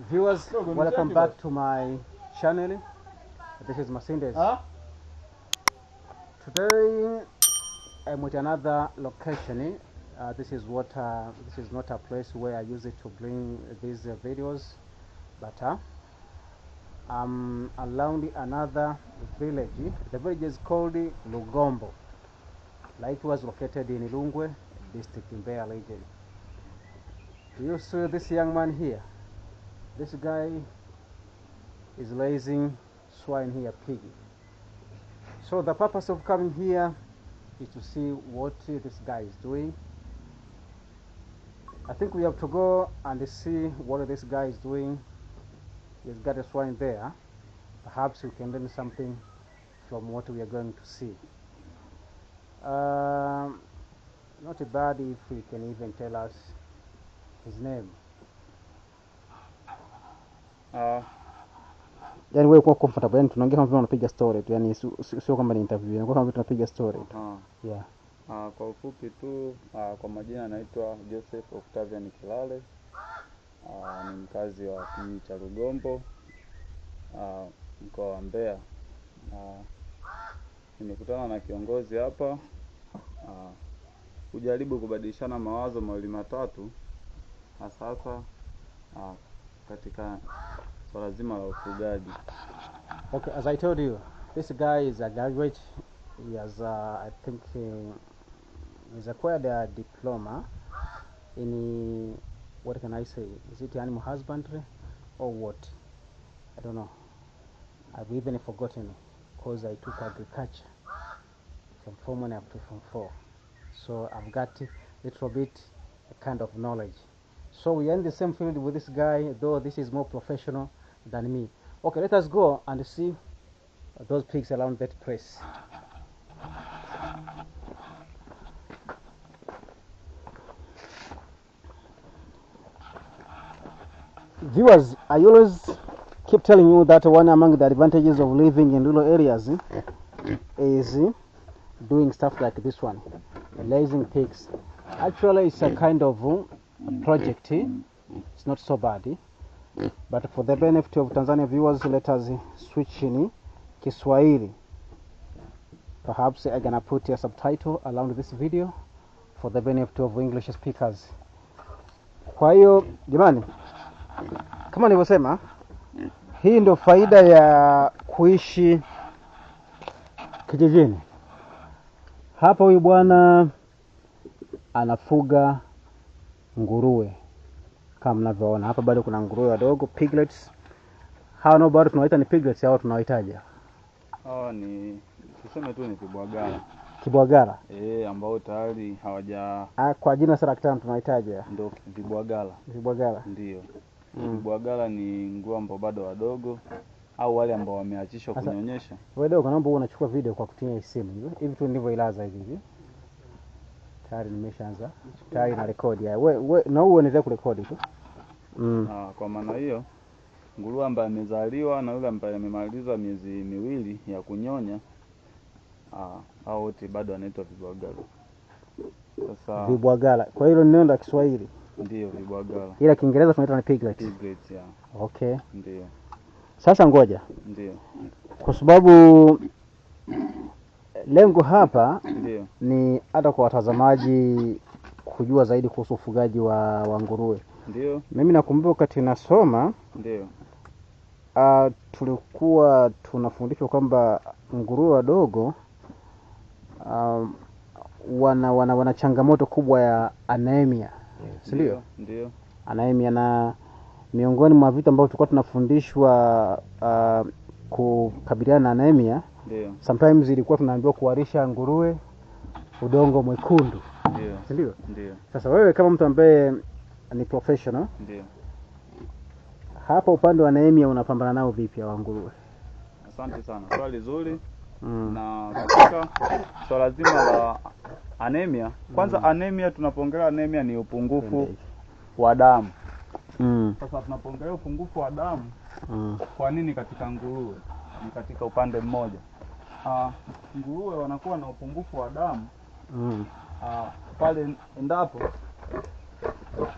Viewers, welcome back to my channel. This is Masindes. Today I'm at another location. This is not a place where I use it to bring these videos, but I'm around another village. The village is called Lugombo. Like it was located in Ilungwe district in Mbeya region. You see this young man here? This guy is raising swine here, pig. So the purpose of coming here is to see what this guy is doing. I think we have to go and see what this guy is doing. He's got a swine there. Perhaps we can learn something from what we are going to see. Not bad if we can even tell us his name. Yani wewe uko comfortable, yani tunaongea kama vile unapiga story tu, yani sio kama ni interview, yani kama vile tunapiga story tu. Yeah. Kwa ufupi tu, kwa majina naitwa Joseph Octavian Kilale. Ni mkazi wa kijiji cha Lugombo, mkoa wa Mbeya. Nimekutana na kiongozi hapa kujaribu kubadilishana mawazo mawili matatu sasa katika swala zima la ufugaji. Okay, as I told you, this guy is a graduate. He has I think he's acquired a diploma in what can I say? Is it animal husbandry or what? I don't know. I've even forgotten because I took agriculture from Form 1 up to Form 4. So I've got a little bit kind of knowledge. So we are in the same field with this guy, though this is more professional than me. Okay, let us go and see those pigs around that place. Viewers, I always keep telling you that one among the advantages of living in rural areas is doing stuff like this one, raising pigs. Actually, it's a kind of a project. It's not so bad, but for the benefit of Tanzania viewers, let us switch in Kiswahili. Perhaps I'm gonna put a subtitle around this video for the benefit of English speakers. Kwa hiyo jamani, kama nilivyosema, hii ndio faida ya kuishi kijijini. Hapa huyu bwana anafuga nguruwe. Kama mnavyoona hapa bado kuna nguruwe wadogo, piglets. Hao nao bado tunawaita ni piglets au tunawahitaji? Ni tuseme tu ni kibwagara. Kibwagara? Ambao tayari hawaja kwa jina sasa kitaalamu tunawahitaji? Ndio kibwagara. Kibwagara. Ndio. Kibwagara ni nguruwe ambao bado wadogo au wale ambao wameachishwa kunyonyesha. Wewe dogo, naomba unachukua video kwa kutumia simu hivi tu ndivyo ilaza hivi. Tayari nimeshaanza. Tayari na record ya. Wewe na uendelee kurekodi tu. Kwa maana hiyo nguruwe ambaye amezaliwa na yule ambaye amemaliza miezi miwili ya kunyonya hao wote bado wanaitwa vibwagara. Sasa vibwagara. Kwa hiyo neno la Kiswahili ndio vibwagara. Ila Kiingereza tunaita ni piglets. Piglets, yeah. Okay. Ndio. Sasa ngoja. Ndio. Kwa sababu lengo hapa ndio ni hata kwa watazamaji kujua zaidi kuhusu ufugaji wa nguruwe. Ndio. Mimi nakumbuka wakati nasoma ndio tulikuwa tunafundishwa kwamba nguruwe wadogo wana changamoto kubwa ya anemia. Ndio? Ndio. Anemia, na miongoni mwa vitu ambavyo tulikuwa tunafundishwa kukabiliana na anemia, ndio, sometimes ilikuwa tunaambiwa kuwarisha nguruwe udongo mwekundu. Ndio. Ndio. Sasa wewe kama mtu ambaye ni professional, ndio, hapa upande wa anemia unapambana nao vipi wa nguruwe? Asante sana. Swali zuri. Na katika swala zima la anemia, kwanza anemia, tunapoongelea anemia ni upungufu wa damu. Sasa tunapoongelea upungufu wa damu, kwa nini katika nguruwe? Ni katika upande mmoja. Nguruwe wanakuwa na upungufu wa damu pale endapo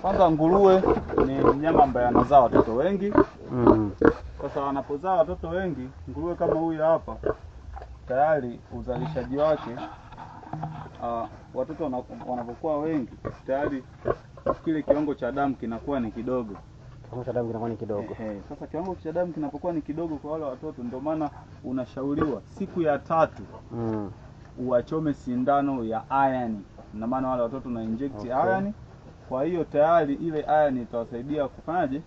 Kwanza nguruwe ni mnyama ambaye anazaa watoto wengi. Sasa anapozaa watoto wengi, nguruwe kama huyu hapa, tayari uzalishaji wake, watoto wanapokuwa wengi, tayari kile kiwango cha damu kinakuwa ni kidogo. Kiwango cha damu kinakuwa ni kidogo. Sasa kiwango cha damu kinapokuwa ni kidogo kwa wale watoto, ndio maana unashauriwa siku ya 3 uwachome sindano ya iron. Na maana wale watoto na inject iron. Kwa hiyo tayari ile iron itawasaidia kufanyaje?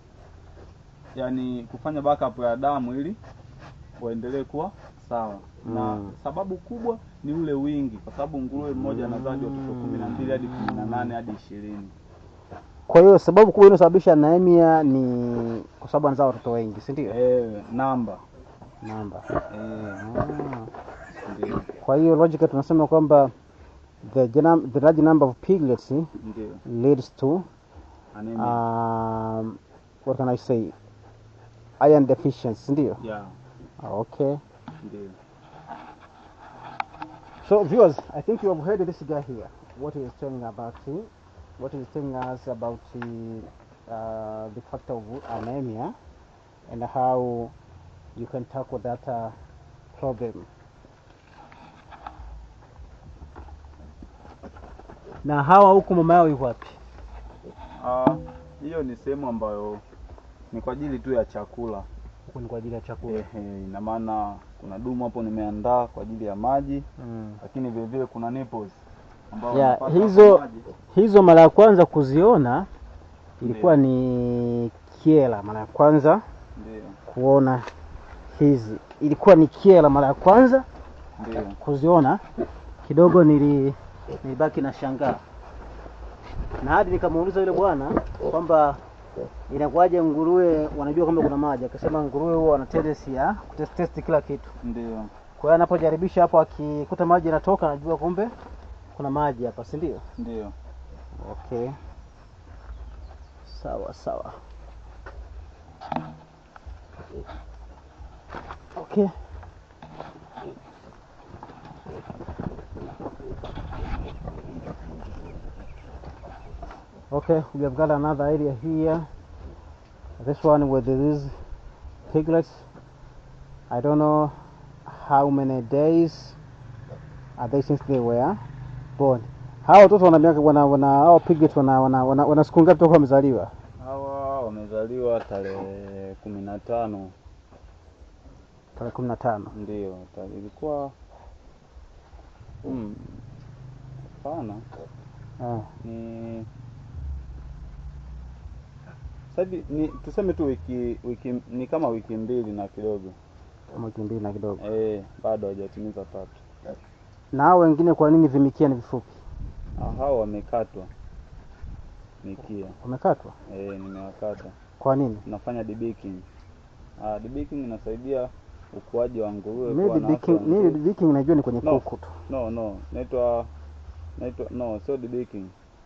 Yaani kufanya backup ya damu ili waendelee kuwa sawa. Na sababu kubwa ni ule wingi, kwa sababu nguruwe mmoja anazaa watoto 12 hadi 18 hadi 20. Kwa hiyo sababu kubwa inayosababisha anemia ni kwa sababu anazaa watoto wengi, si ndio? Namba. Ndio. Kwa hiyo logic tunasema kwamba the large number of piglets leads to anemia. What can I say? Iron deficiency, ndio? Yeah. Okay. Ndio. So viewers, I think you have heard this guy here. What he is telling about what he is telling us about the factor of anemia and how you can tackle that problem. Na hawa huko mama yao yuko wapi? Hiyo ni sehemu ambayo ni kwa ajili tu ya chakula. Huko ni kwa ajili ya chakula. Ina maana kuna dumu hapo nimeandaa kwa ajili ya maji. Lakini vile vile kuna nipples ambao hizo mara ya kwanza kuziona ilikuwa ni kiela mara ya kwanza. Ndio. Kuona hizi ilikuwa ni kiela mara ya kwanza. Ndio. Kuziona kidogo nilibaki na shangaa. Na hadi nikamuuliza yule bwana kwamba inakuwaje nguruwe wanajua kwamba kuna maji. Akasema nguruwe huwa wana tendency ya kutest kila kitu. Ndio. Kwa hiyo anapojaribisha hapo akikuta maji yanatoka anajua kumbe kuna maji hapa, si ndio? Ndio. Okay. Sawa. Okay. Okay, we have got another area here. This one with these piglets. I don't know how many days are they since they were born. Hao watoto wana miaka hao piglets wana siku ngapi toka wamezaliwa? Hawa wamezaliwa tarehe 15. Tarehe 15. Ndio, ilikuwa sana. Ni sasa ni tuseme tu wiki ni kama wiki 2 na kidogo. Kama wiki 2 na kidogo. Bado hajatimiza 3. Na hao wengine kwa nini vimikia ni vifupi? Hao wamekatwa mikia. Wamekatwa? Nimewakata. Kwa nini? Nafanya debaking. Debaking inasaidia ukuaji wa nguruwe kwa nafsi. Mimi debaking najua ni kwenye kuku tu. No, sio debaking.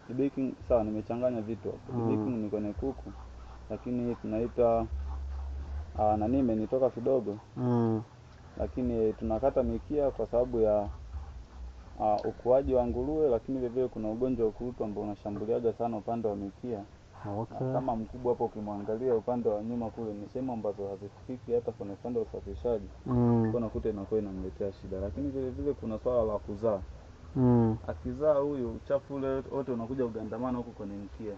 Debaking sawa, nimechanganya vitu hapo. Debaking ni kwenye kuku, lakini tunaita imenitoka kidogo. Lakini tunakata mikia kwa sababu ya ukuaji wa nguruwe, lakini vile vile kuna ugonjwa wa ukurutu ambao unashambuliaga sana upande wa mikia. Okay. Kama mkubwa hapo ukimwangalia upande wa nyuma kule ni sehemu ambazo hazifiki hata kwenye upande wa usafirishaji. Kwa nakuta inakuwa inamletea shida. Lakini vile vile kuna swala la kuzaa. Akizaa huyu uchafu ule wote unakuja ugandamana huko kwenye mkia.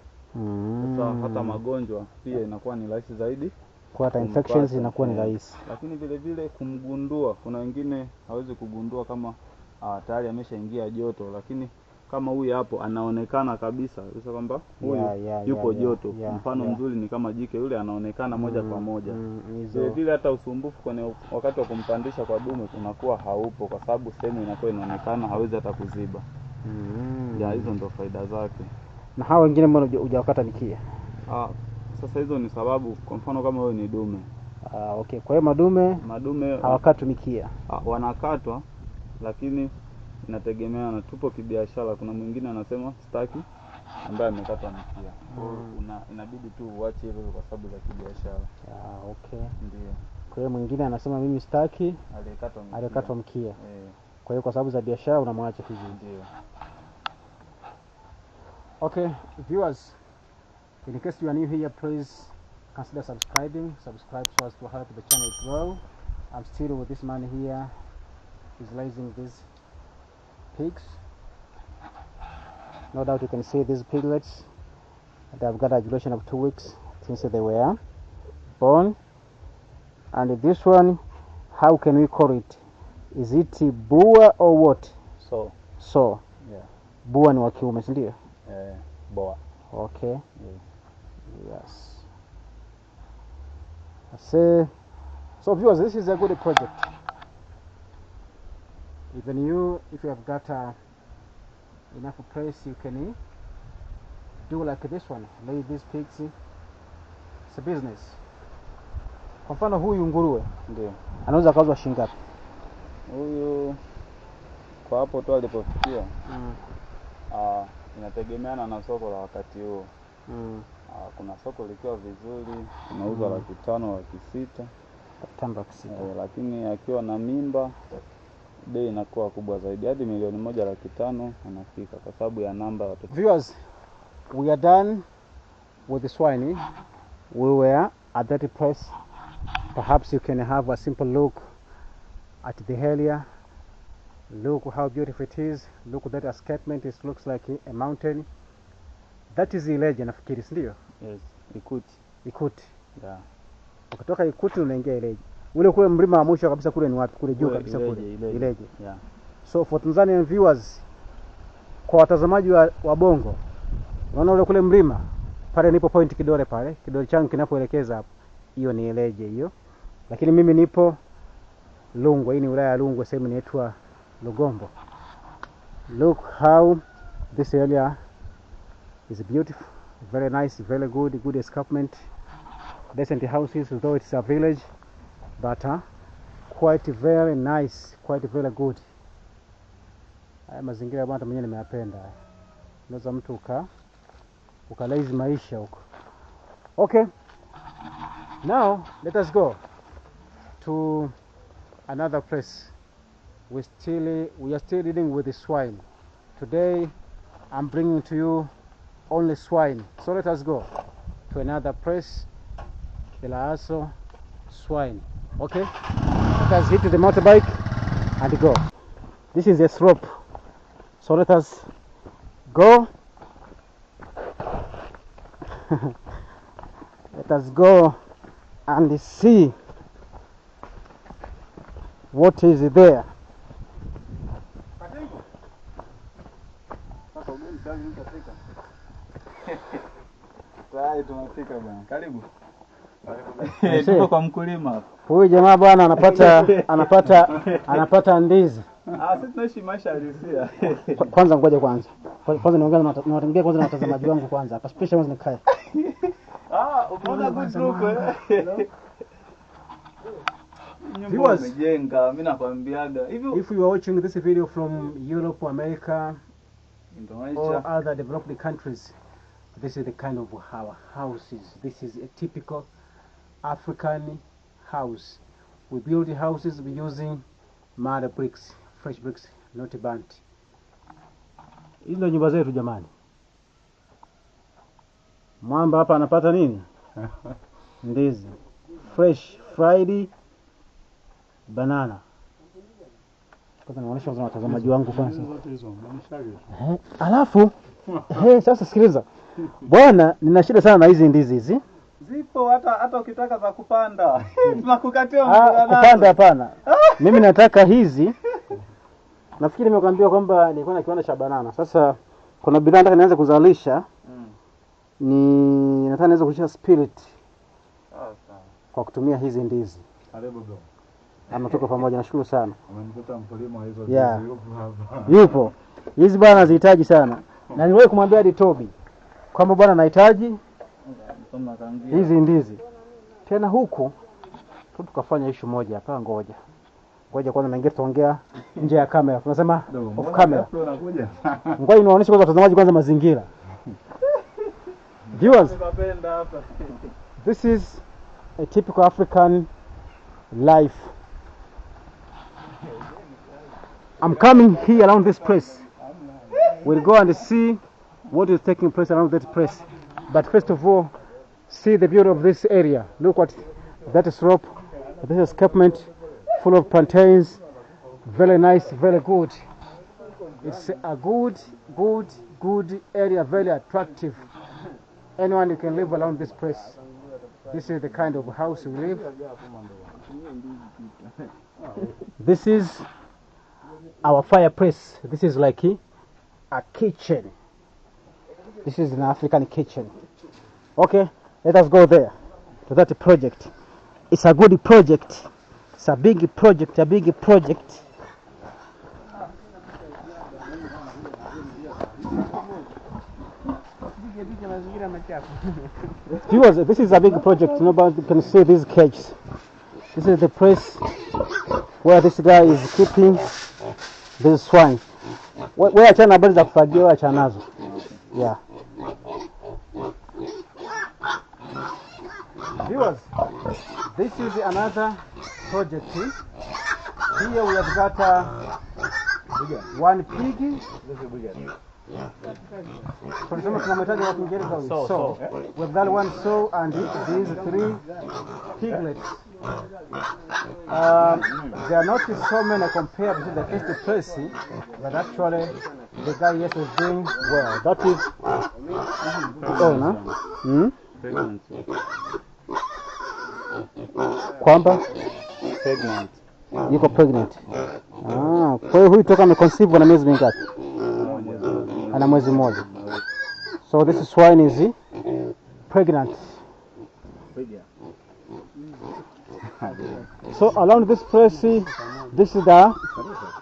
Sasa hata magonjwa pia inakuwa ni rahisi zaidi. Kwa hata infections inakuwa ni rahisi. Lakini vile vile kumgundua, kuna wengine hawezi kugundua kama tayari ameshaingia joto, lakini kama huyu hapo anaonekana kabisa kwamba huyu yupo joto. Mfano mzuri ni kama jike yule anaonekana moja kwa moja. Vile vile hata usumbufu kwenye wakati wa kumpandisha kwa dume unakuwa haupo, kwa sababu sehemu inakuwa inaonekana, hawezi hata kuziba. Hizo ndio faida zake. Na hao wengine mbona hujawakata mikia? Sasa hizo ni sababu, kwa mfano kama wewe ni dume. Okay. Kwa hiyo madume hawakatwi mikia. Wanakatwa, lakini inategemea na tupo kibiashara. Kuna mwingine anasema staki ambaye amekatwa mikia. Inabidi tu uache hivyo kwa sababu za kibiashara. Okay. Ndio. Kwa hiyo mwingine anasema mimi staki aliyekatwa mkia. Kwa hiyo kwa sababu za biashara unamwacha hivi. Ndio. Okay, viewers, In case you are new here, please consider subscribing. Subscribe so as to help the channel grow. I'm still with this man here. He's raising these pigs. No doubt you can see these piglets. They've got a duration of 2 weeks since they were born. And this one, how can we call it? Is it bua or what? So. Yeah. Bua ni wa kiume, si ndio? Boa. Okay. Yeah. Yes. So viewers, this is a good project. Even you, if you have got enough place, you can do like this one. Lay these pigs. It's a business. Kwa mfano huyu nguruwe Ndio. anaweza kauzwa shilingi ngapi? Huyu kwa hapo tu alipofikia. Inategemeana na soko la wakati huo. Kuna soko likiwa vizuri tunauza 500,000, 600,000. 500,000. Lakini akiwa na mimba bei inakuwa kubwa zaidi, hadi 1,500,000 anafika kwa sababu ya namba ya watoto. Viewers, we are done with the swine. We were at that place. Perhaps you can have a simple look at the area. Look how beautiful it is. Look at that escarpment. It looks like a mountain. That is Ileje nafikiri, si ndio? Yes, Ikuti. Ikuti. Yeah. Ukitoka Ikuti unaingia Ileje. Ule kule mlima wa mwisho kabisa kule ni wapi? Kule juu kabisa kule. Ileje. Yeah. So for Tanzanian viewers, kwa watazamaji wa Bongo, unaona ule kule mlima pale, nipo point kidole pale, kidole changu kinapoelekeza hapo, hiyo ni Ileje hiyo. Lakini mimi nipo Lungwe, hii ni wilaya ya Lungwe, sehemu inaitwa Lugombo. Look how this area is beautiful, very nice, very good escarpment, decent houses, though it's a village, but quite very nice, quite very good. Haya mazingira bwana mwenyewe nimeyapenda. Unaweza mtu ukalaizi maisha huko. Okay. Now let us go to another place. We are still dealing with the swine. Today I'm bringing to you only swine. So let us go to another place. There are also swine. Okay? Let us hit the motorbike and go. This is a slope. So let us go. Let us go and see what is there. Karibu. Tuko kwa mkulima. Huyu jamaa bwana anapata ndizi. Sisi tunaishi maisha halisia. Kwanza ngoja kwanza. Kwanza niongea na watazamaji wangu kwanza. Hapa special kwanza nikae. Umeona good look nyumba umejenga, mimi nakwambiaga. If you are watching this video from Europe, America, Indonesia or other developed countries, this is the kind of our houses. This is a typical African house. We build houses using mud bricks, fresh bricks, not burnt. Hizo ndio nyumba zetu jamani. Mwamba hapa anapata nini? Ndizi. Fresh fried banana. Kwanza naonyesha kwa watazamaji wangu kwanza. Alafu sasa sikiliza. Bwana, nina shida sana na hizi ndizi hizi. Zipo hata ukitaka za kupanda. Tunakukatia mzee. Kupanda hapana. Mimi nataka hizi. Nafikiri nimekwambia kwamba nilikuwa na kiwanda cha banana. Sasa kuna bidhaa nataka nianze kuzalisha. Nataka nianze kushika spirit. Kwa kutumia hizi ndizi. Karibu bro. Ametoka pamoja, nashukuru sana. Amenikuta mkulima hizo ndizi yupo hapa. Yupo. Hizi bwana nazihitaji sana. Na niliwahi kumwambia hadi Toby kwamba bwana nahitaji hizi ndizi. Tena huku tukafanya issue moja hapa, ngoja kwanza naingia tuongea nje ya kamera. Tunasema off camera. Ngoja niwaonyeshe kwa watazamaji kwanza mazingira. Viewers, this is a typical African life. I'm coming here around this place. We'll go and see what is taking place around that place. But first of all, see the beauty of this area. Look what that slope. This escarpment full of plantains. Very nice, very good. It's a good area, very attractive. Anyone who can live around this place. This is the kind of house we live. This is our fireplace. This is like a kitchen. This is an African kitchen. Okay, let us go there to that project. It's a good project. It's a big project, Viewers, this is a big project. Nobody can see these cages. This is the place where this guy is keeping these swine. Where achana habari za kufagia, where achana nazo. Yeah. Viewers, this is another project. Here we have got one pig. For example, we've got one sow and these 3 piglets. They are not so many compared to the first place, but actually the guy yes is doing well. That is kwamba Pregnant. Yuko pregnant. Kwa hiyo huyu toka ameconceive na miezi mingapi? Ana mwezi mmoja. So this swine is pregnant. So around this place, this is the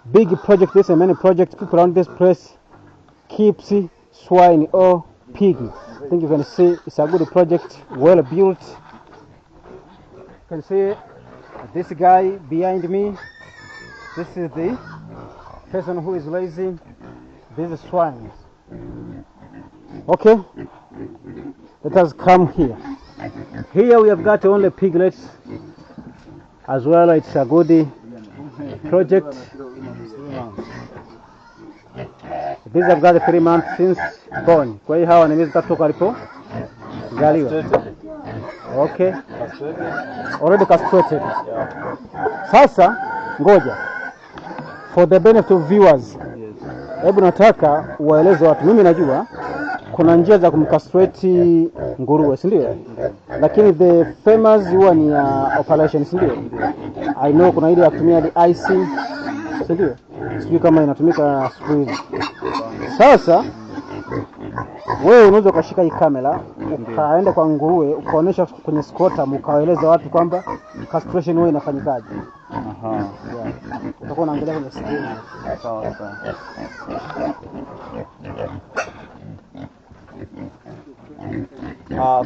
big project. This is a many projects. People around this place keeps swine or pig. I think you can see it's a good project, well built. You can see this guy behind me. This is the person who is raising these swine. Okay, let us come here. Here we have got only piglets as well. It's a good project. These have got 3 months since born. Kwa hiyo hawa ni miezi 3 kalipo zaliwa. Okay, already castrated. Sasa ngoja, for the benefit of viewers, hebu nataka uwaeleze watu. Mimi najua kuna njia za kumcastrate nguruwe, si ndio? Lakini the famous huwa ni operation, si ndio? I know kuna ile ya kutumia the icing, si ndio? Sijui kama inatumika siku hizi. Sasa wewe unaweza ukashika hii kamera ukaenda kwa nguruwe ukaonesha kwenye scrotum ukawaeleza watu kwamba castration wewe inafanyikaje. Yeah. Utakuwa unaangalia kwenye screen. Sawa.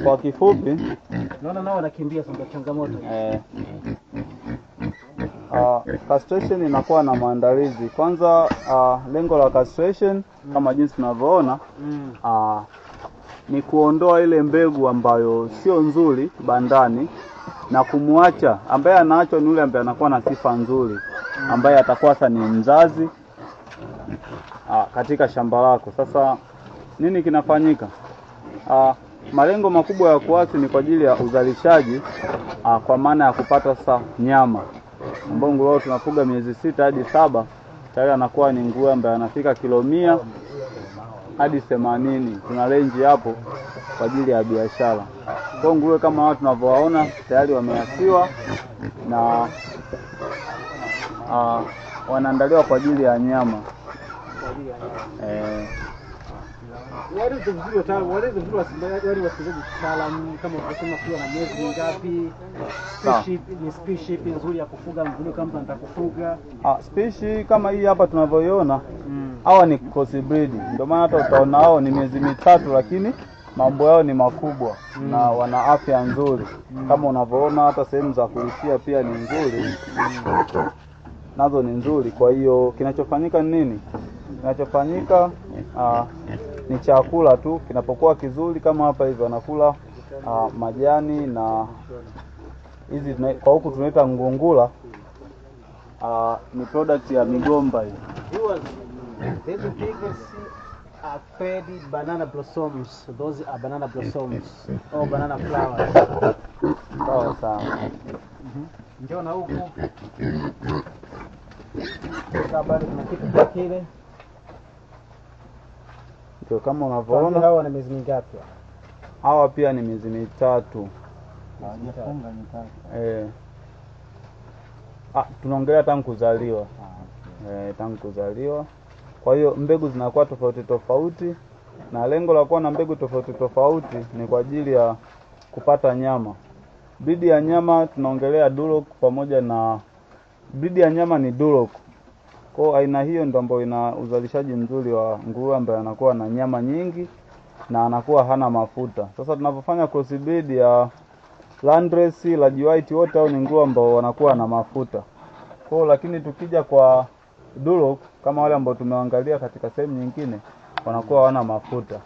Kwa kifupi, naona nao wanakimbia sana changamoto. Castration inakuwa na maandalizi. Kwanza lengo la castration kama jinsi tunavyoona ni kuondoa ile mbegu ambayo sio nzuri bandani na kumuacha ambaye anaachwa ni yule ambaye anakuwa na sifa nzuri, ambaye atakuwa sasa ni mzazi katika shamba lako. Sasa nini kinafanyika? Malengo makubwa ya kuasi ni kwa ajili ya uzalishaji, kwa maana ya kupata sasa nyama. Ambao nguruwe tunafuga miezi 6 hadi 7, tayari anakuwa ni nguruwe ambaye anafika kilo 100 hadi 80. Tuna range hapo kwa ajili ya biashara. Kwa nguruwe kama watu tunavyowaona tayari wameasiwa na wanaandaliwa kwa ajili ya nyama. What is the video time? What is the video wasikilizaji kitaalamu kama ukisema pia na miezi ngapi? Species nzuri ya kufuga nguruwe kama unataka kufuga. Species kama hii hapa tunavyoiona, hawa ni cross breed. Ndio maana hata utaona hao ni miezi 3 lakini mambo yao ni makubwa na wana afya nzuri. Kama unavyoona hata sehemu za kulishia pia ni nzuri. Nazo ni nzuri. Kwa hiyo kinachofanyika ni nini? Kinachofanyika ni chakula tu. Kinapokuwa kizuri kama hapa hivi wanakula majani na hizi kwa huku tunaita ngungula. Ni product ya migomba hii. These pigs are fed banana blossoms. Those are banana blossoms or banana flowers. Sawa sawa. Njoo na huku. Sasa bado kuna kitu kile. Ndio kama Tuambie unavyoona hawa na miezi mingapi? hawa pia ni miezi mitatu. Hawajafunga mitatu. Tunaongelea tangu kuzaliwa. Tangu kuzaliwa. Kwa hiyo mbegu zinakuwa tofauti tofauti, na lengo la kuwa na mbegu tofauti tofauti ni kwa ajili ya kupata nyama. Breed ya nyama tunaongelea Duroc pamoja na breed ya nyama ni Duroc. Kwa aina hiyo ndio ambayo ina uzalishaji mzuri wa nguruwe ambaye anakuwa na nyama nyingi na anakuwa hana mafuta. Sasa tunapofanya cross breed ya Landrace, Lagi White wote hao ni nguruwe ambao wanakuwa na mafuta. Lakini tukija kwa Duroc kama wale ambao tumeangalia katika sehemu nyingine wanakuwa hawana mafuta.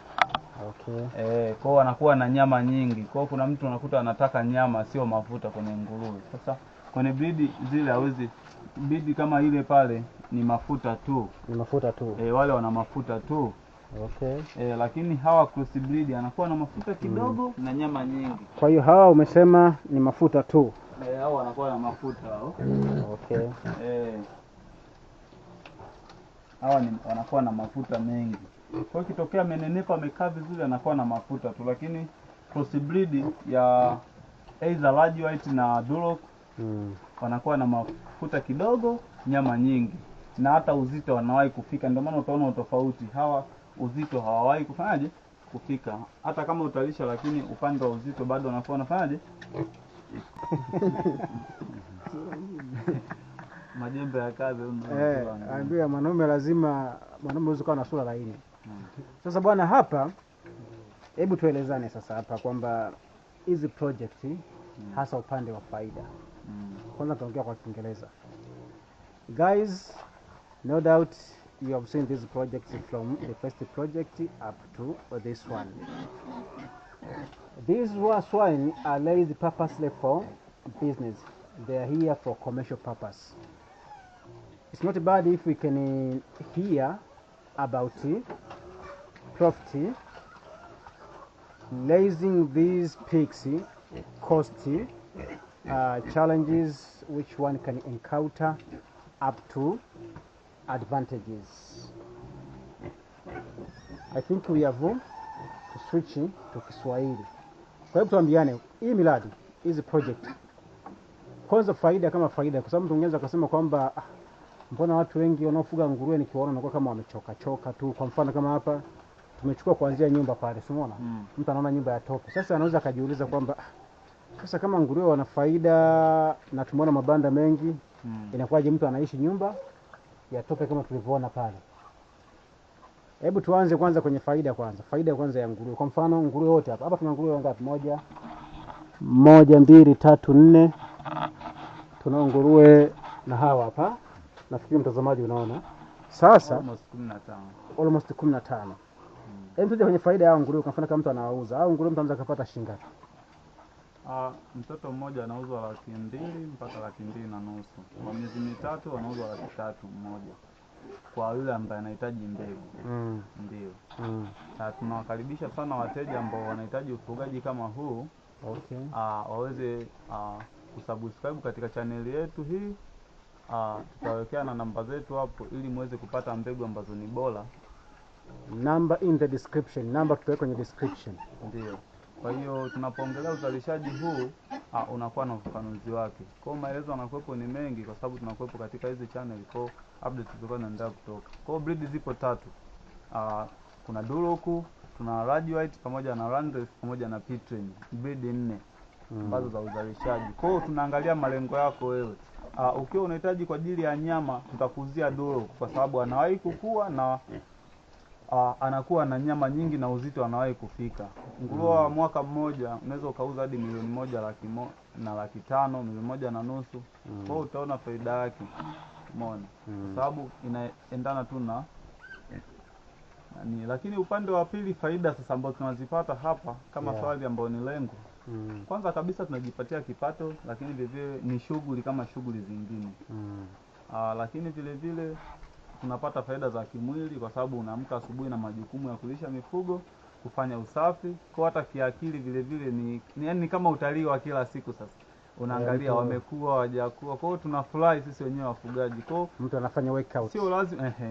Okay. Kwa wanakuwa na nyama nyingi. Kwa kuna mtu unakuta anataka nyama sio mafuta kwenye nguruwe. Sasa kwenye breed zile hawezi, breed kama ile pale ni mafuta tu. Ni mafuta tu. Wale wana mafuta tu. Okay. Lakini hawa cross breed anakuwa na mafuta kidogo na nyama nyingi. Kwa hiyo hawa umesema ni mafuta tu. Hao wanakuwa na mafuta hao. Okay. Hawa wanakuwa na mafuta mengi. Kwa hiyo kitokea amenenepa amekaa vizuri anakuwa na mafuta tu, lakini cross breed ya either Lagi White na Duroc wanakuwa na mafuta kidogo, nyama nyingi, na hata uzito wanawahi kufika. Ndio maana utaona utofauti. Hawa uzito hawawahi kufanyaje kufika, hata kama utalisha, lakini upande wa uzito bado wanakuwa wanafanyaje majembe ya kazi. Ambia mwanaume lazima mwanaume uweze kuwa na sura laini. Sasa bwana, hapa hebu tuelezane sasa hapa kwamba hizi project hasa upande wa faida. Kwanza tuongea kwa Kiingereza. Guys, no doubt you have seen these projects from the first project up to this one. These swine are raised purposely for business. They are here for commercial purpose. It's not bad if we can hear about profit. Raising these pigs cost challenges which one can encounter up to advantages. I think we have to switch to Kiswahili. Kwa hiyo tuambiane hii miradi, hizi project. Kwanza faida kama faida, kwa sababu tungeweza kusema kwamba mbona watu wengi wanaofuga nguruwe nikiwaona wanakuwa kama wamechoka tu. Kwa mfano kama hapa tumechukua kuanzia nyumba pale, unaona? Mtu anaona nyumba ya tope. Sasa anaweza kujiuliza kwamba sasa kama nguruwe wana faida na tumeona mabanda mengi, inakuwaje mtu anaishi nyumba ya tope kama tulivyoona pale? Hebu tuanze kwanza kwenye faida kwanza. Faida kwanza ya nguruwe. Kwa mfano nguruwe wote hapa. Hapa tuna nguruwe ngapi? Moja, 2, 3, 4. Tuna nguruwe na hawa hapa. Nafikiri mtazamaji unaona. Sasa almost 15. Hebu tuje kwenye faida ya nguruwe. Kwa mfano kama mtu anauza au nguruwe mtu anaweza kupata shilingi ngapi? Mtoto mmoja anauzwa 200,000 mpaka 2,500. Kwa miezi mitatu anauzwa 300,000 mmoja. Kwa yule ambaye anahitaji mbegu. Ndio. Tunawakaribisha sana wateja ambao wanahitaji ufugaji kama huu. Okay. Waweze kusubscribe katika channel yetu hii. Tutawekea na namba zetu hapo ili muweze kupata mbegu ambazo ni bora. Number in the description. Namba tutaweka kwenye description. Ndio. Kwa hiyo tunapoongelea uzalishaji huu unakuwa na ufafanuzi wake. Kwa hiyo maelezo yanakuwepo ni mengi kwa sababu tunakuwepo katika hizi channel. Kwa hiyo update zitakuwa zinaendelea kutoka. Kwa hiyo breed zipo 3. Kuna Duroc, tuna Lagi White pamoja na Landrace pamoja na Pitren. Breed 4 ambazo za uzalishaji. Kwa hiyo tunaangalia malengo yako wewe. Ukiwa unahitaji kwa ajili ya nyama tutakuuzia Duroc kwa sababu anawahi kukua na anakuwa na nyama nyingi na uzito anawahi kufika. Nguruwe wa mwaka mmoja unaweza ukauza hadi 1,100,000 na 500,000, 1,150,000. Kwa hiyo utaona faida yake. Umeona? Kwa sababu inaendana tu na lakini upande wa pili faida sasa ambazo tunazipata hapa kama swali ambao ni lengo. Kwanza kabisa tunajipatia kipato, lakini vile vile ni shughuli kama shughuli zingine. Lakini vile vile tunapata faida za kimwili kwa sababu unaamka asubuhi na majukumu ya kulisha mifugo, kufanya usafi, kwa hata kiakili vile vile ni kama utalii wa kila siku sasa. Unaangalia wamekuwa hawajakuwa. Kwa hiyo tunafurahi sisi wenyewe wafugaji. Kwa hiyo mtu anafanya workout.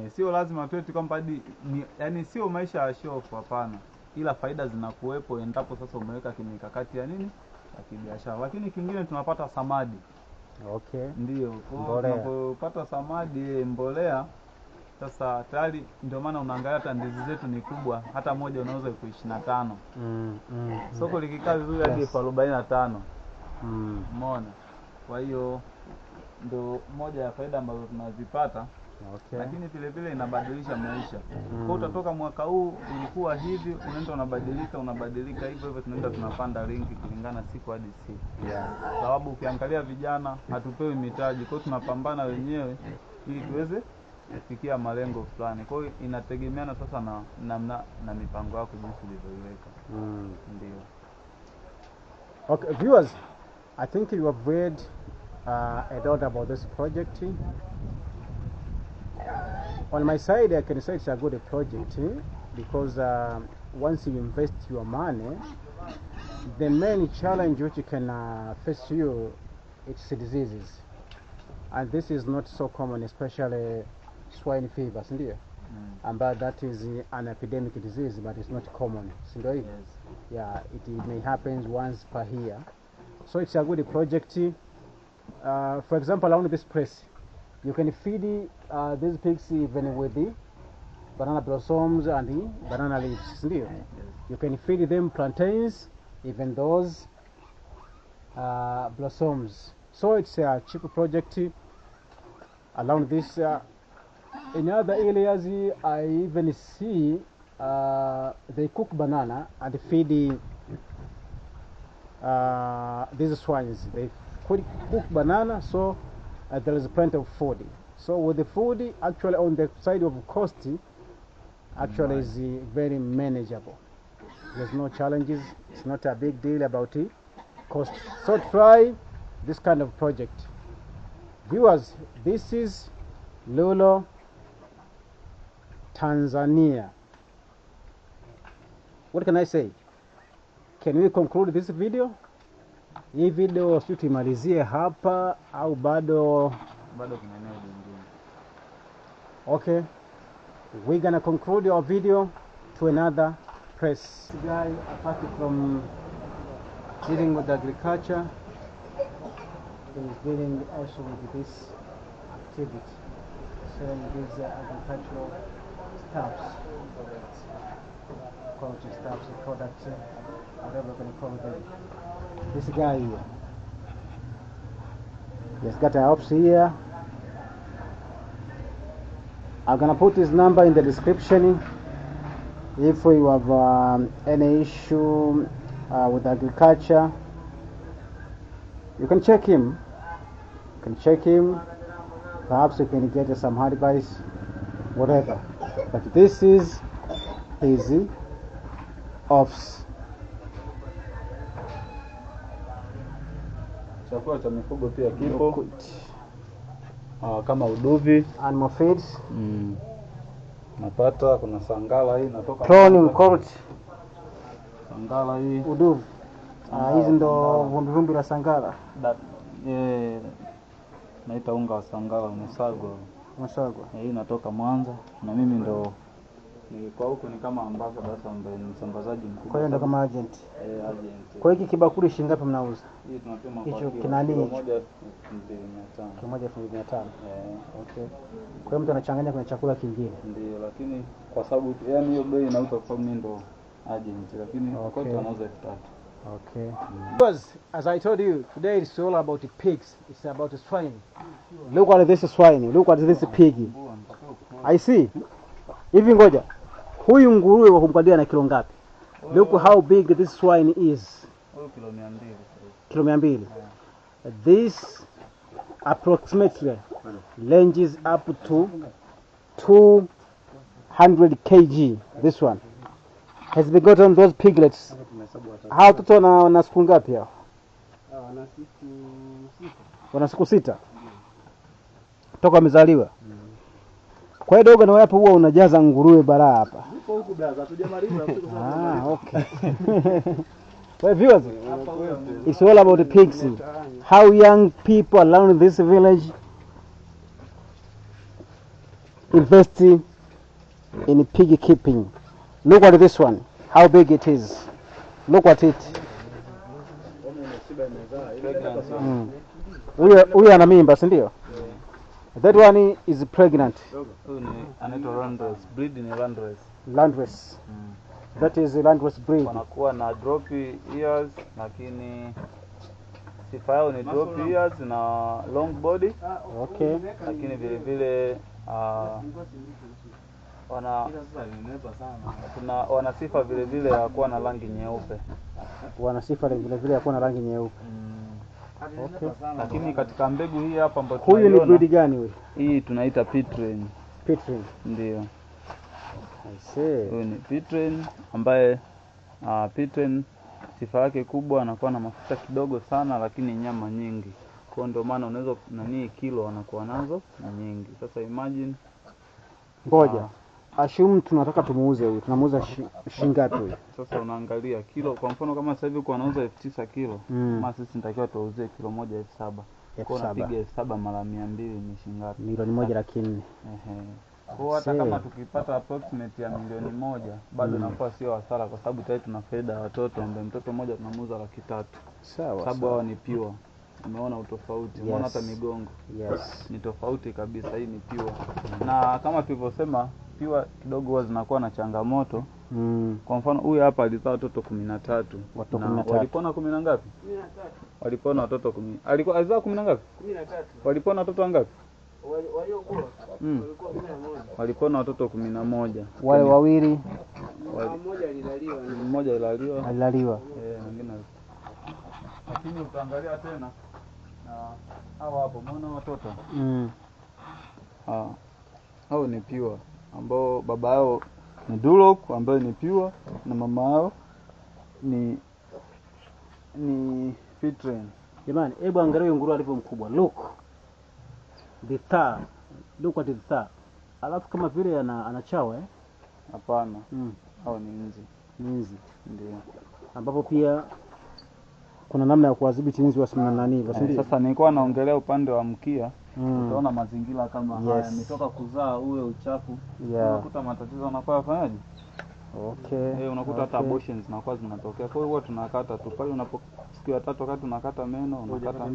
Sio lazima tu kwamba yani sio maisha ya show hapana. Ila faida zinakuwepo endapo sasa umeweka kimikakati ya nini? Ya kibiashara. Lakini kingine tunapata samadi. Okay. Ndio. Kwa tunapopata samadi mbolea sasa tayari ndio maana unaangalia hata ndizi zetu ni kubwa, hata moja unauza kwa 25. Soko likikaa vizuri hadi 45. Umeona? Kwa hiyo ndio moja ya faida ambazo tunazipata. Okay. Lakini vile vile inabadilisha maisha. Kwa utatoka mwaka huu ulikuwa hivi, unaenda unabadilika hivyo hivyo, tunaenda tunapanda linki kulingana siku hadi siku. Sababu ukiangalia vijana hatupewi mitaji, kwa hiyo tunapambana wenyewe ili tuweze kufikia malengo fulani. Kwa hiyo inategemeana sasa na namna na mipango yako jinsi ulivyoiweka. Ndio. Okay, viewers, I think you have read a lot about this project. On my side, I can say it's a good project because once you invest your money, the main challenge which can face you, it's diseases, and this is not so common, especially swine fever, but that is an epidemic disease, but it's not common. Yeah, it may happen once per year. So it's a good project. For example, around this place, you can feed these pigs even with the banana blossoms and the banana leaves. You can feed them plantains, even those blossoms. So it's a cheap project. Around this, in other areas, I even see they cook banana and feed these swines. They cook banana, so there is plenty of food. So with the food, actually on the side of cost, actually is very manageable. There's no challenges. It's not a big deal about it. Cost. So try this kind of project. Viewers, this is Lulo, Tanzania. What can I say? Can we conclude this video? Hii video sisi tumalizie hapa au bado kuna eneo lingine? Okay. We're gonna conclude our video to another place. This guy, apart from dealing with agriculture, is dealing also with this activity, selling these agricultural stuffs, quality stuffs, products, whatever we're gonna call them. This guy here, he's got a house here. I'm gonna put his number in the description. If you have any issue with agriculture, you can check him. Perhaps you can get some advice, whatever. But this is his office. Chakula cha mifugo pia kipo. Kama uduvi, animal feeds. Napata kuna sangala hii natoka. Cloning court. Sangala hii. Uduvi. Hizi ndo vumbi la sangala. Naita unga wa sangala umesagwa. Hii natoka Mwanza na mimi ndo kwa huko ni kama ambassador ambaye ni msambazaji mkubwa. Kwa hiyo ndo kama agent. Agent. Kwa hiki kibakuli shilingi ngapi mnauza? Hii tunapima kwa hicho kinani hicho? 1,500. 1,500. Okay. Kwa hiyo mtu anachanganya kwenye chakula kingine. Ndio, lakini kwa sababu yani hiyo bei inauza kwa sababu mimi ndo agent, lakini kote wanauza 3,000. Okay. Because as I told you, today it's all about the pigs. It's about the swine. Look at this swine. Look at this pig. I see. Hivi ngoja. Huyu nguruwe wa kumpadia na kilo ngapi? Look how big this swine is. Kilo 200. Kilo 200. This approximately ranges up to 200 kg. This one has been gotten those piglets. Hao watoto na siku ngapi hao? Wana siku 6. Toka wamezaliwa. Kwa hiyo dogo, na wewe hapo huwa unajaza nguruwe bara hapa. Uko huko blaza, hatujamaliza Okay. Well, viewers, it's all about the pigs. How young people around this village invest in pig keeping. Look at this one, how big it is. Look at it. Huyu ana mimba, si ndio? That one is pregnant. Huyu ni anaitwa Landrace, breed ni Landrace. Landrace. That is a Landrace breed. Wanakuwa na drop ears, lakini sifa yao ni drop ears na long body. Okay. Lakini vile vile wana sifa vile vile ya kuwa na rangi nyeupe. Wana sifa vile vile ya kuwa na rangi nyeupe. Okay. Lakini katika mbegu hii hapa ambayo huyu ni breed gani huyu? Hii tunaita Pitrain. Pitrain. Ndio. I see. Huyu ni Pitrain ambaye Pitrain sifa yake kubwa anakuwa na mafuta kidogo sana, lakini nyama nyingi. Kwa ndio maana unaweza kilo anakuwa nazo na nyingi. Sasa imagine, ngoja assume tunataka tumuuze huyu, tunamuuza shingapi huyu? Sasa unaangalia kilo, kwa mfano kama sasa hivi kwa anauza 9,000 kilo, kama sisi nitakiwa tuuzie kilo moja 7,000. Kwa unapiga 7,000 mara 200 ni shingapi? Milioni 1,00,000. Kwa hata kama tukipata approximate ya milioni 1 bado inakuwa sio hasara, kwa sababu tayari tuna faida ya watoto, ambaye mtoto mmoja tunamuuza 300,000. Sawa. Sababu hao ni pure. Umeona utofauti, umeona hata migongo. Yes. Ni tofauti kabisa, hii ni pure. Na kama tulivyosema, pure kidogo huwa zinakuwa na changamoto. Kwa mfano huyu hapa alizaa watoto 13. Watoto 13. Walipona 10 ngapi? 13. Walipona watoto 10. Alikuwa alizaa 10 ngapi? 13. Walipona watoto wangapi? Waliokuwa walikuwa 11. Walipona watoto 11. Wale wawili, Mmoja alilaliwa. Alilaliwa. Mwingine. Lakini utaangalia tena na hao hapo, umeona watoto? Hao ni pure, ambao baba yao ni Duroc ambaye ni pure na mama yao ni Pitrain. Jamani, hebu angalia nguruwe alivyo mkubwa. Look. The thigh. Look at the thigh. Alafu kama vile anachawa Hapana. Hao ni nzi. Nzi. Ndio. Ambapo pia kuna namna ya kuadhibiti nzi wasimama nani, basi sasa nilikuwa naongelea upande wa mkia. Utaona mazingira kama haya, ametoka kuzaa uwe uchafu. Unakuta matatizo yanakuwa yafanyaje? Okay. Unakuta hata abortions zinakuwa zinatokea. Kwa hiyo huwa tunakata tu pale siku ya 3 wakati tunakata meno, unakata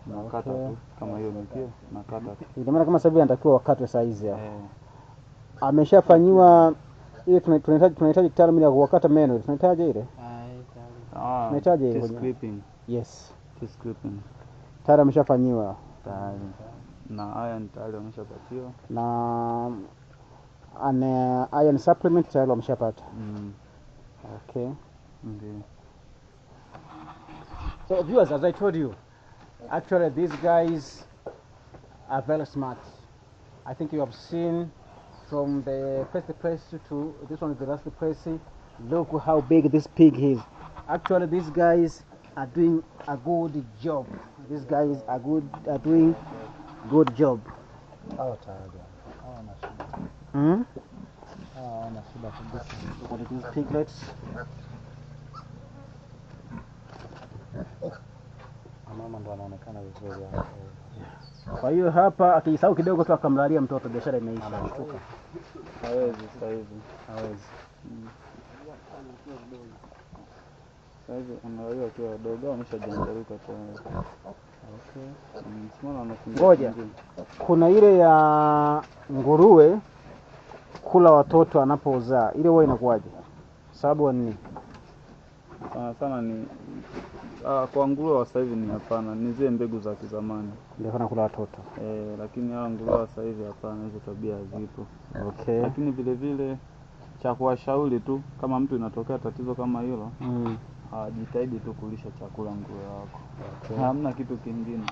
nakata tu kama hiyo mkia, nakata tu. Ndio maana kama sasa hivi anatakiwa wakatwe size hapo. Ameshafanyiwa ile tunahitaji kitaalamu ya kuwakata meno. Tunahitaji ile? Tunahitaji ile clipping. Yes. Clipping. Tayari ameshafanyiwa. Tayari. Na iron tayari ameshapatiwa. Na iron supplement tayari ameshapata. Okay. Ndio. So viewers, as I told you, actually these guys are very smart. I think you have seen from the first place to this one is the last place. Look how big this pig is. Actually these guys are doing a good job. These guys are doing good job. Look at these piglets. Mama ndo anaonekana vizuri hapo. Kwa hiyo hapa akisahau kidogo tu akamlalia mtoto, biashara imeisha. Hawezi sasa hivi. Hawezi. Sasa hivi analalia tu wadogo, ameshajangaruka tena. Ngoja. Kuna ile ya nguruwe kula watoto anapozaa. Ile huwa inakuwaje? Sababu ni sana ni kwa nguruwe wa sasa hivi ni hapana, ni zile mbegu za kizamani ndio kana kula watoto. Lakini hao nguruwe wa sasa hivi hapana, hizo tabia zipo. Okay. Lakini vile vile cha kuwashauri tu, kama mtu inatokea tatizo kama hilo, jitahidi tu kulisha chakula nguruwe wako. Okay. Hamna kitu kingine.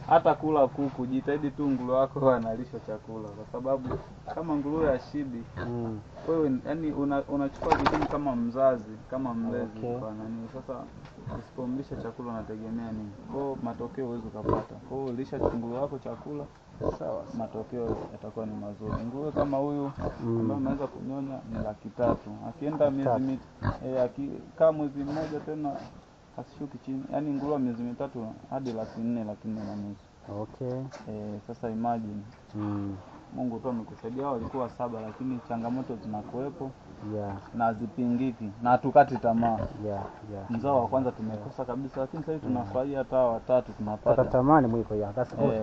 hata kula kuku, jitahidi tu nguruwe wako analishwa chakula, kwa sababu kama nguruwe ashibi wewe yani unachukua jukumu kama mzazi, kama mlezi kwa nani. Sasa usipomlisha chakula unategemea nini? Kwa matokeo huwezi kupata. Kwa hiyo lisha nguruwe wako chakula, sawa, matokeo yatakuwa ni mazuri. Nguruwe kama huyu ambaye unaweza kunyonya ni 300,000. Akienda miezi akikaa mwezi mmoja tena hashuki chini. Yaani nguruwe miezi 3 hadi 400,000, 400,000. Okay. Sasa imagine. Mungu tu amekusaidia. Walikuwa 7 lakini changamoto zinakuwepo. Yeah. Na zipingiki na hatukati tamaa. Yeah. Mzao wa kwanza tumekosa kabisa, lakini sasa tunafurahia hata 3 tunapata. Tamani mwiko ya that's good.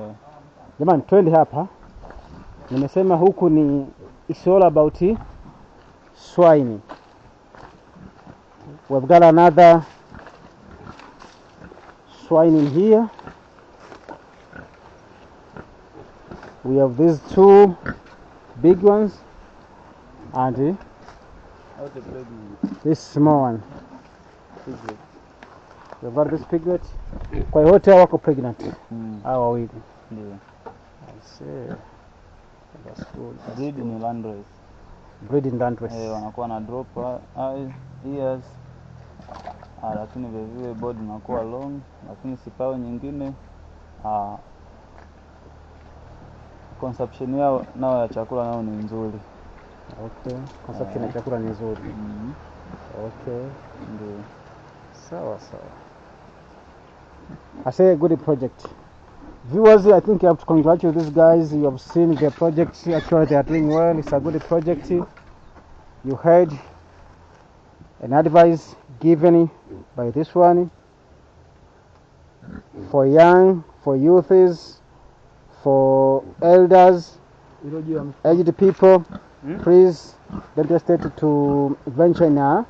Jamani, twende hapa. Nimesema huku ni it's all about swine. We've got another swine in here. We have these 2 big ones and this small one. We've got this piglet. Kwa hiyo wote wako pregnant. Hao wawili. Ndio. I see. That's good. Breed ni landrace. Breeding landrace. Wanakuwa na drop ears. Lakini vile vile body inakuwa long, lakini sipao nyingine consumption yao nao ya chakula nao ni nzuri. Okay. Consumption ya chakula ni nzuri. Okay. Ndio. Sawa. I say a good project. Viewers, I think you have to congratulate these guys. You have seen their project. Actually, they are doing well. It's a good project. You heard an advice given by this one for young, for youths, for elders, aged people. Please don't hesitate to venture in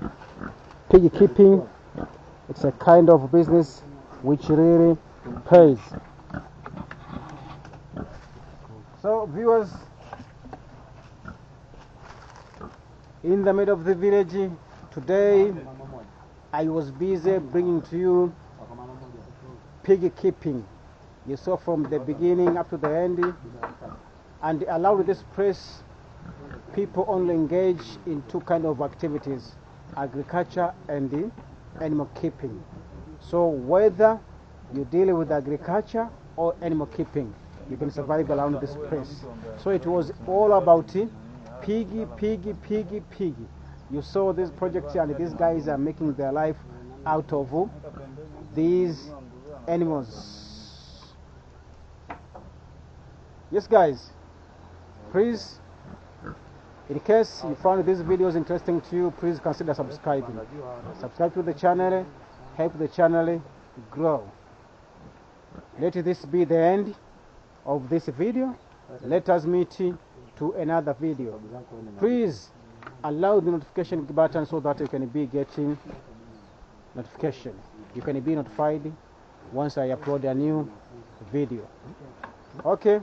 pig keeping. It's a kind of business which really pays. So viewers, in the middle of the village today, I was busy bringing to you pig keeping. You saw from the beginning up to the end, and allowed this place people only engage in 2 kind of activities: agriculture and animal keeping. So whether you deal with agriculture or animal keeping, you can survive around this place. So it was all about piggy. You saw this project and these guys are making their life out of these animals. Yes guys, please, in case you found these videos interesting to you, please consider subscribing. Subscribe to the channel, help the channel grow. Let this be the end of this video. Let us meet to another video. Please allow the notification button so that you can be getting notification. You can be notified once I upload a new video. Okay.